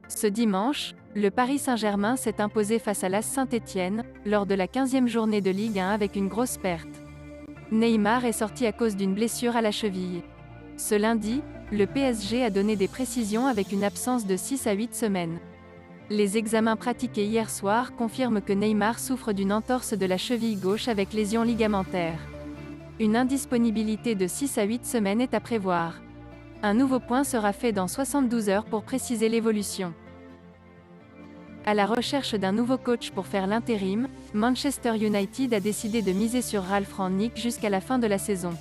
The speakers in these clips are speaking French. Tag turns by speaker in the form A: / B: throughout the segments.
A: Ce dimanche, le Paris Saint-Germain s'est imposé face à l'AS Saint-Étienne, lors de la 15e journée de Ligue 1 avec une grosse perte. Neymar est sorti à cause d'une blessure à la cheville. Ce lundi, le PSG a donné des précisions avec une absence de 6 à 8 semaines. Les examens pratiqués hier soir confirment que Neymar souffre d'une entorse de la cheville gauche avec lésion ligamentaire. Une indisponibilité de 6 à 8 semaines est à prévoir. Un nouveau point sera fait dans 72 heures pour préciser l'évolution. À la recherche d'un nouveau coach pour faire l'intérim, Manchester United a décidé de miser sur Ralf Rangnick jusqu'à la fin de la saison.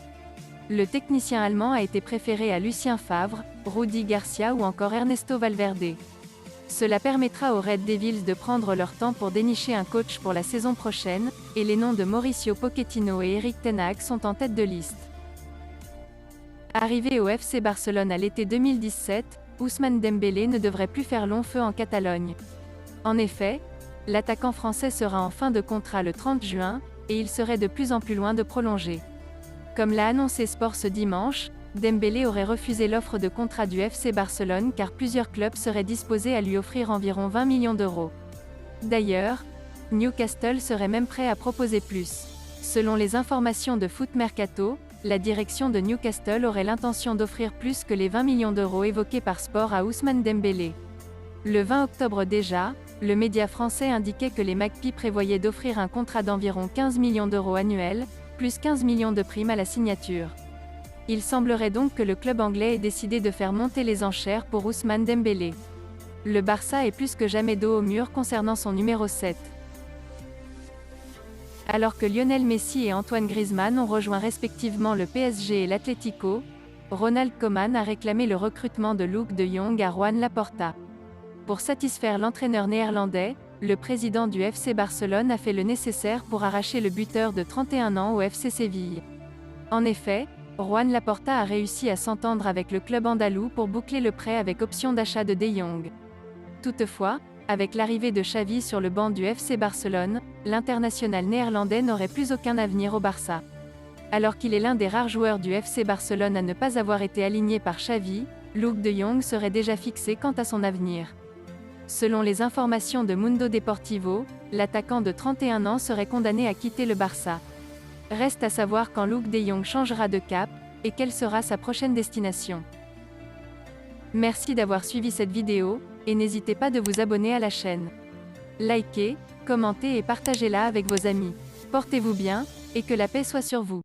A: Le technicien allemand a été préféré à Lucien Favre, Rudi Garcia ou encore Ernesto Valverde. Cela permettra aux Red Devils de prendre leur temps pour dénicher un coach pour la saison prochaine, et les noms de Mauricio Pochettino et Erik ten Hag sont en tête de liste. Arrivé au FC Barcelone à l'été 2017, Ousmane Dembélé ne devrait plus faire long feu en Catalogne. En effet, l'attaquant français sera en fin de contrat le 30 juin, et il serait de plus en plus loin de prolonger. Comme l'a annoncé Sport ce dimanche, Dembélé aurait refusé l'offre de contrat du FC Barcelone car plusieurs clubs seraient disposés à lui offrir environ 20 millions d'euros. D'ailleurs, Newcastle serait même prêt à proposer plus. Selon les informations de Foot Mercato, la direction de Newcastle aurait l'intention d'offrir plus que les 20 millions d'euros évoqués par Sport à Ousmane Dembélé. Le 20 octobre déjà, le média français indiquait que les Magpies prévoyaient d'offrir un contrat d'environ 15 millions d'euros annuels, plus 15 millions de primes à la signature. Il semblerait donc que le club anglais ait décidé de faire monter les enchères pour Ousmane Dembélé. Le Barça est plus que jamais dos au mur concernant son numéro 7. Alors que Lionel Messi et Antoine Griezmann ont rejoint respectivement le PSG et l'Atlético, Ronald Koeman a réclamé le recrutement de Luuk de Jong à Juan Laporta. Pour satisfaire l'entraîneur néerlandais, le président du FC Barcelone a fait le nécessaire pour arracher le buteur de 31 ans au FC Séville. En effet, Juan Laporta a réussi à s'entendre avec le club andalou pour boucler le prêt avec option d'achat de De Jong. Toutefois, avec l'arrivée de Xavi sur le banc du FC Barcelone, l'international néerlandais n'aurait plus aucun avenir au Barça. Alors qu'il est l'un des rares joueurs du FC Barcelone à ne pas avoir été aligné par Xavi, Luuk de Jong serait déjà fixé quant à son avenir. Selon les informations de Mundo Deportivo, l'attaquant de 31 ans serait condamné à quitter le Barça. Reste à savoir quand Luuk de Jong changera de cap, et quelle sera sa prochaine destination. Merci d'avoir suivi cette vidéo, et n'hésitez pas de vous abonner à la chaîne. Likez, commentez et partagez-la avec vos amis. Portez-vous bien, et que la paix soit sur vous.